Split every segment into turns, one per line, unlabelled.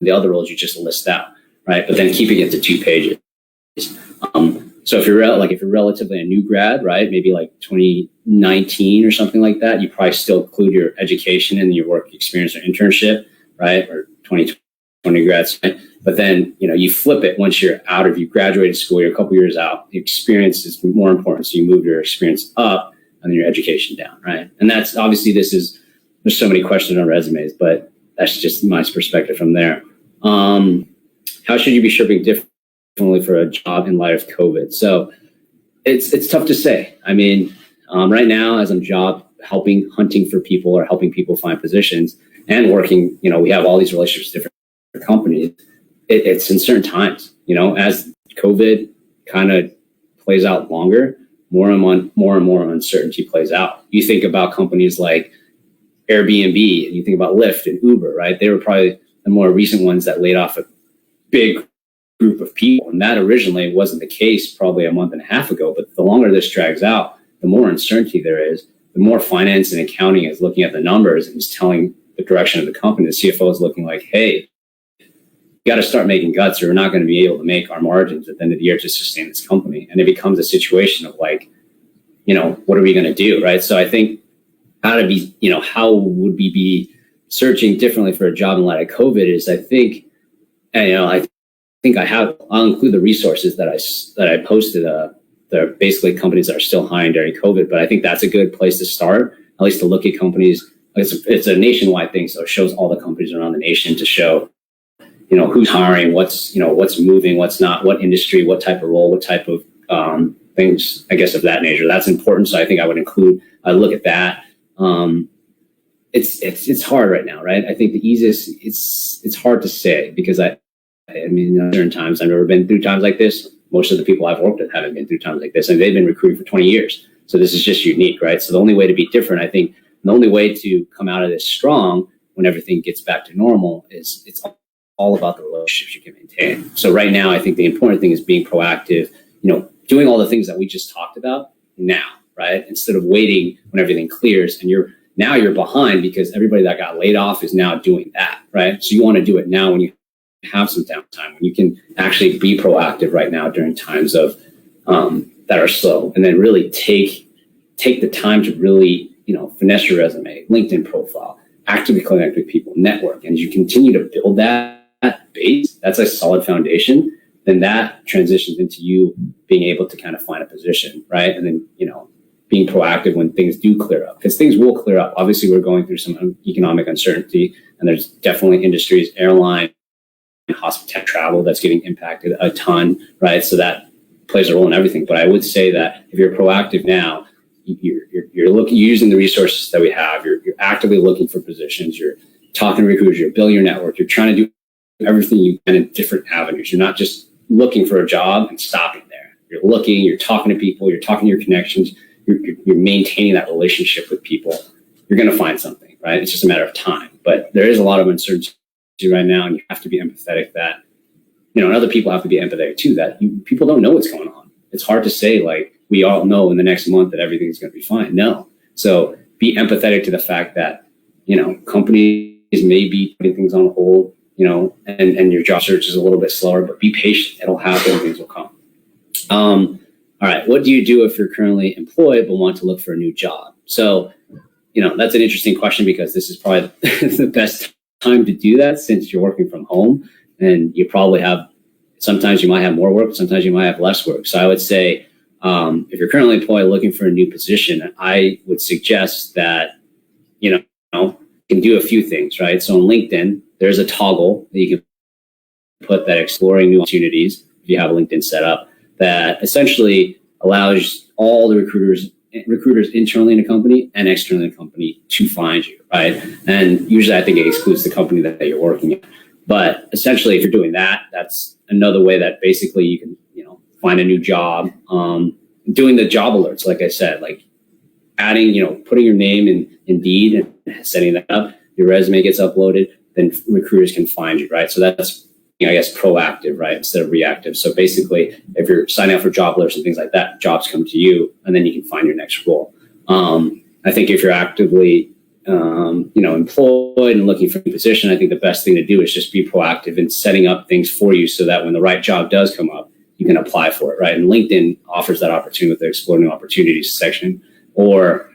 the other roles you just list out, right? But then keeping it to 2 pages. So if you're relatively a new grad, right, maybe like 2019 or something like that, you probably still include your education and your work experience or internship, right, or 2020 grads. Right? But then, you flip it once you're out of, you graduated school, you're a couple years out, the experience is more important. So you move your experience up and then your education down, right? And that's obviously there's so many questions on resumes, but that's just my perspective from there. How should you be shaping differently for a job in light of COVID? So it's tough to say. I mean, right now, as I'm hunting for people or helping people find positions and working, we have all these relationships with different companies. It's in certain times, as COVID kind of plays out longer, more and more uncertainty plays out. You think about companies like Airbnb and you think about Lyft and Uber, right? They were probably the more recent ones that laid off a big group of people. And that originally wasn't the case probably a month and a half ago. But the longer this drags out, the more uncertainty there is, the more finance and accounting is looking at the numbers and is telling the direction of the company. The CFO is looking like, hey, you got to start making guts or we're not going to be able to make our margins at the end of the year to sustain this company. And it becomes a situation of like, what are we going to do, right? So I think how would we be searching differently for a job in light of COVID is I'll include the resources that I posted. They're basically companies that are still hiring during COVID, but I think that's a good place to start, at least to look at companies. It's a nationwide thing, so it shows all the companies around the nation to show, who's hiring, what's moving, what's not, what industry, what type of role, what type of things, I guess, of that nature. That's important. So I think I would look at that. It's hard right now, right? I think the easiest, it's hard to say because certain times I've never been through times like this. Most of the people I've worked with haven't been through times like this, and they've been recruiting for 20 years. So this is just unique, right? So the only way to be different, I think, the only way to come out of this strong when everything gets back to normal is it's all about the relationships you can maintain. So right now, I think the important thing is being proactive, doing all the things that we just talked about now, right? Instead of waiting when everything clears and you're behind because everybody that got laid off is now doing that, right? So you want to do it now when you have some downtime, when you can actually be proactive right now during times of that are slow, and then really take the time to really finesse your resume, LinkedIn profile, actively connect with people, network, and you continue to build that base. That's a solid foundation. Then that transitions into you being able to kind of find a position, right? And then being proactive when things do clear up, because things will clear up. Obviously, we're going through some economic uncertainty, and there's definitely industries, airline, hospitality, travel that's getting impacted a ton, right? So that plays a role in everything. But I would say that if you're proactive now, you're using the resources that we have. You're actively looking for positions. You're talking to recruiters. You're building your network. You're trying to do everything you can in different avenues. You're not just looking for a job and stopping there. You're looking. You're talking to people. You're talking to your connections. You're maintaining that relationship with people. You're going to find something, right? It's just a matter of time. But there is a lot of uncertainty right now, and you have to be empathetic that, and other people have to be empathetic too, that people don't know what's going on. It's hard to say, like, we all know in the next month that everything's going to be fine. No. So be empathetic to the fact that, companies may be putting things on hold, and your job search is a little bit slower, but be patient. It'll happen. Things will come. All right. What do you do if you're currently employed but want to look for a new job? So, that's an interesting question because this is probably the best time to do that since you're working from home, and you probably sometimes you might have more work, sometimes you might have less work. So I would say, if you're currently employed looking for a new position, I would suggest that, you can do a few things, right? So on LinkedIn, there's a toggle that you can put that exploring new opportunities, if you have a LinkedIn set up, that essentially allows all the recruiters internally in a company and externally in a company to find you, right? And usually I think it excludes the company that you're working in. But essentially, if you're doing that, that's another way that basically you can, find a new job. Doing the job alerts, like I said, like adding, putting your name in Indeed and setting that up, your resume gets uploaded, then recruiters can find you, right? So that's, I guess, proactive, right, instead of reactive. So basically, if you're signing up for job alerts and things like that, jobs come to you, and then you can find your next role. I think if you're actively employed and looking for a position, I think the best thing to do is just be proactive in setting up things for you so that when the right job does come up, you can apply for it, right? And LinkedIn offers that opportunity with the Explore New Opportunities section. Or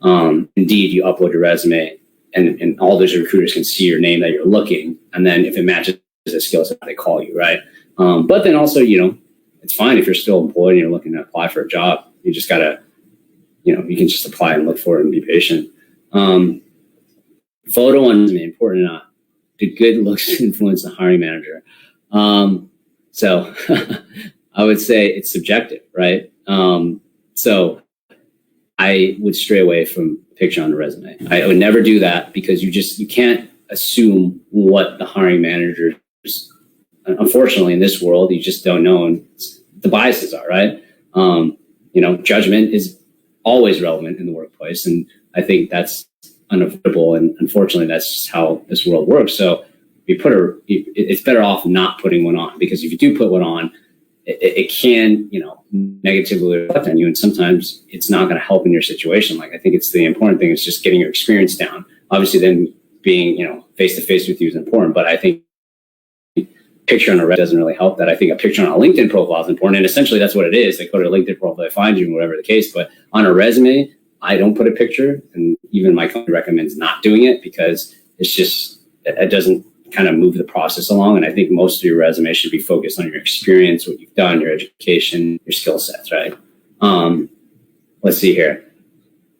Indeed, you upload your resume and all those recruiters can see your name that you're looking. And then if it matches the skill set, they call you, right? But then also, it's fine if you're still employed and you're looking to apply for a job. You just got to, you can just apply and look for it and be patient. Photo on resume, important or not. Do good looks influence the hiring manager? So I would say it's subjective, right? So I would stray away from a picture on the resume. I would never do that because you can't assume what the hiring managers, unfortunately in this world, you just don't know, and the biases are, right? Judgment is always relevant in the workplace. And I think that's unavoidable. And unfortunately, that's just how this world works. So it's better off not putting one on, because if you do put one on, it can, negatively reflect on you. And sometimes it's not going to help in your situation. Like, I think it's the important thing is just getting your experience down. Obviously then being, face to face with you is important, but I think picture on a resume doesn't really help that. I think a picture on a LinkedIn profile is important. And essentially that's what it is. They go to a LinkedIn profile, they find you, whatever the case. But on a resume, I don't put a picture, and even my company recommends not doing it because it's just, it doesn't kind of move the process along. And I think most of your resume should be focused on your experience, what you've done, your education, your skill sets, right? Let's see here.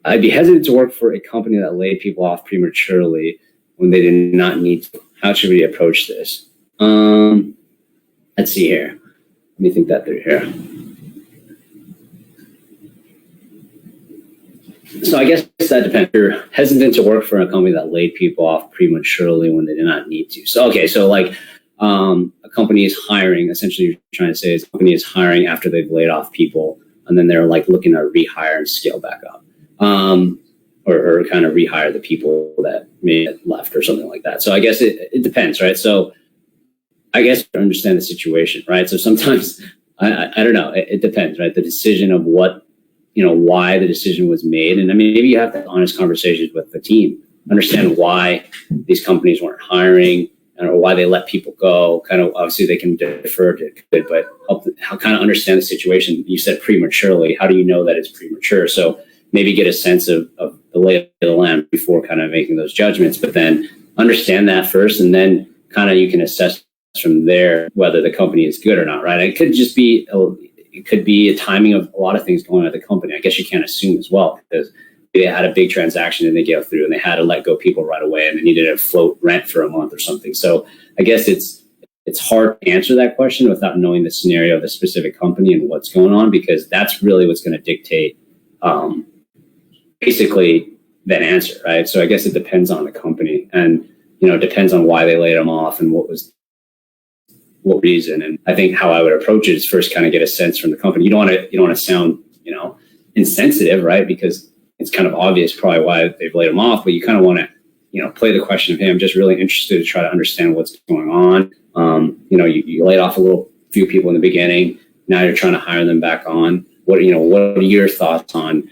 I'd be hesitant to work for a company that laid people off prematurely when they did not need to. How should we approach this? Let's see here. Let me think that through here. So I guess that depends. You're hesitant to work for a company that laid people off prematurely when they did not need to. So, okay. So like, a company is hiring, essentially you're trying to say is a company is hiring after they've laid off people, and then they're like looking to rehire and scale back up. Or kind of rehire the people that may have left or something like that. So I guess it depends, right? So I guess to understand the situation, right? So sometimes, I don't know, it depends, right? The decision of what, why the decision was made. And I mean, maybe you have to have honest conversations with the team, understand why these companies weren't hiring or why they let people go. Kind of, obviously they can defer to it, but help kind of understand the situation. You said prematurely. How do you know that it's premature? So maybe get a sense of the lay of the land before kind of making those judgments, but then understand that first, and then kind of you can assess from there whether the company is good or not, right? It could just be a timing of a lot of things going on at the company. I guess you can't assume as well, because they had a big transaction and they go through and they had to let go people right away and they needed to float rent for a month or something. So I guess it's hard to answer that question without knowing the scenario of the specific company and what's going on, because that's really what's going to dictate basically that answer, right? So I guess it depends on the company, and it depends on why they laid them off and what reason. And I think how I would approach it is first kind of get a sense from the company. You don't want to sound insensitive, right? Because it's kind of obvious probably why they've laid them off, but you kind of want to play the question of, hey, I'm just really interested to try to understand what's going on. You laid off a few people in the beginning. Now you're trying to hire them back on. What are your thoughts on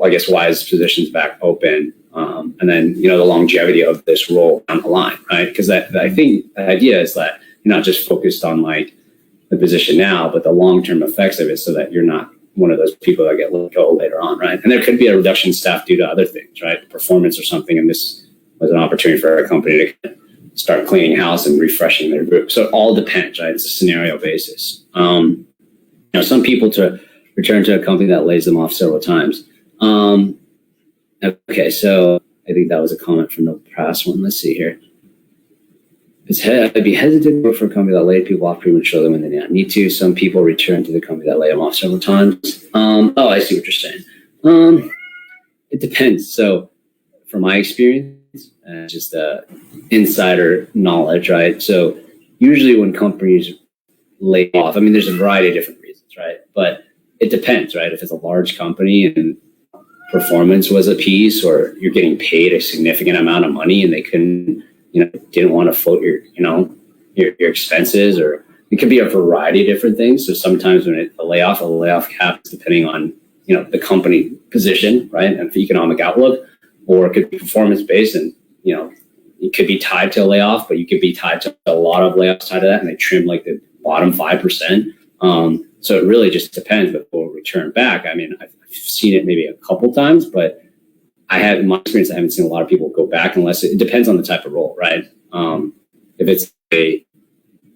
I guess why is positions back open? And then, the longevity of this role down the line, right? Because I think the idea is that you're not just focused on like the position now, but the long-term effects of it, so that you're not one of those people that get let go later on, right? And there could be a reduction in staff due to other things, right? Performance or something. And this was an opportunity for a company to start cleaning house and refreshing their group. So it all depends, right? It's a scenario basis. Some people to return to a company that lays them off several times. Okay, so I think that was a comment from the past one. Let's see here. I'd be hesitant to work for a company that laid people off prematurely when they did not need to. Some people return to the company that laid them off several times. I see what you're saying. It depends. So from my experience, just insider knowledge, right? So usually when companies lay off, there's a variety of different reasons, right? But it depends, right? If it's a large company and performance was a piece, or you're getting paid a significant amount of money and they didn't want to float your expenses, or it could be a variety of different things. So sometimes when a layoff happens depending on, the company position, right? And the economic outlook. or it could be performance based, and it could be tied to a layoff, but you could be tied to a lot of layoffs tied to that, and they trim like the bottom 5%. So it really just depends, but we'll return back. I mean, I've seen it maybe a couple times, but in my experience, I haven't seen a lot of people go back unless it depends on the type of role, right? If it's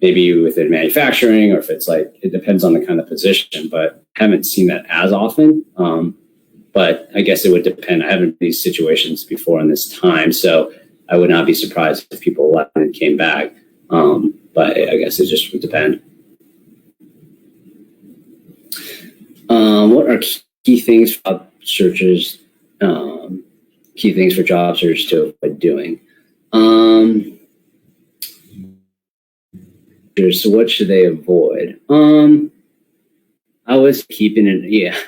maybe within manufacturing, or if it's like, it depends on the kind of position, but I haven't seen that as often. But I guess it would depend. I haven't been in these situations before in this time, so I would not be surprised if people left and came back. But I guess it just would depend. What are key things for job searchers? Key things for job searchers to avoid doing. So what should they avoid? I was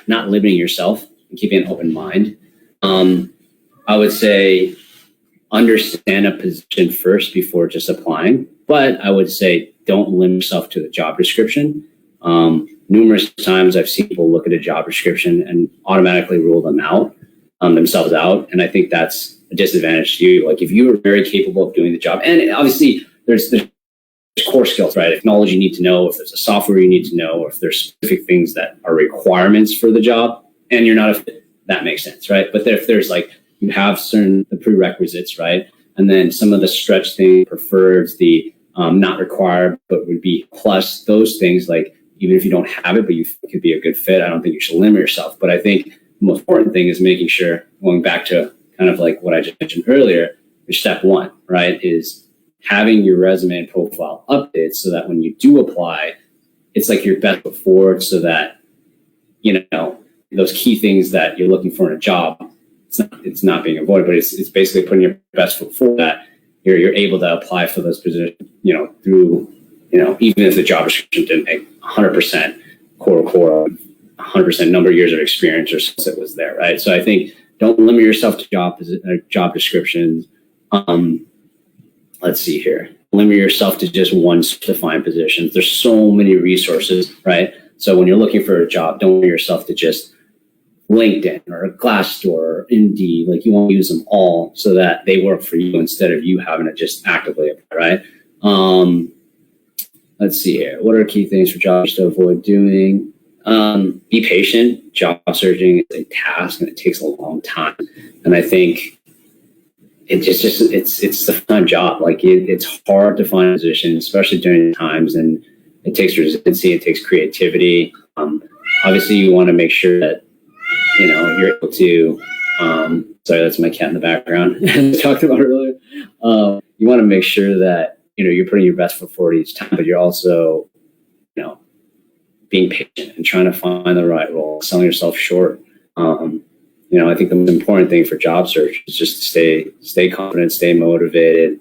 not limiting yourself and keeping an open mind. I would say understand a position first before just applying, but I would say don't limit yourself to the job description. Numerous times I've seen people look at a job description and automatically rule themselves out. And I think that's a disadvantage to you. Like if you are very capable of doing the job, and obviously there's core skills, right? Technology you need to know, if there's a software you need to know, or if there's specific things that are requirements for the job and you're not a fit, that makes sense, right? But if there's like, you have the prerequisites, right? And then some of the stretch things, preferreds, the not required, but would be plus, those things, like even if you don't have it, but you could be a good fit, I don't think you should limit yourself. But I think the most important thing is making sure, going back to kind of like what I just mentioned earlier, is step one, right? Is having your resume and profile updated so that when you do apply, it's like your best foot forward, so that, those key things that you're looking for in a job, it's not being avoided, but it's basically putting your best foot forward, that you're able to apply for those positions, through, even if the job description didn't make 100% core, 100% number of years of experience or since it was there, right? So I think don't limit yourself to job descriptions. Let's see here. Limit yourself to just one defined position. There's so many resources, right? So when you're looking for a job, don't limit yourself to just LinkedIn or Glassdoor or Indeed. Like, you want to use them all so that they work for you instead of you having to just actively apply, right? Let's see here. What are key things for jobs to avoid doing? Be patient. Job searching is a task and it takes a long time. And I think it's the full-time job. Like it's hard to find a position, especially during times, and it takes resiliency, it takes creativity. Obviously you want to make sure that, you're able to, sorry, that's my cat in the background. We talked about earlier. You want to make sure that, you're putting your best foot forward each time, but you're also, being patient and trying to find the right role, selling yourself short. I think the most important thing for job search is just to stay confident, stay motivated.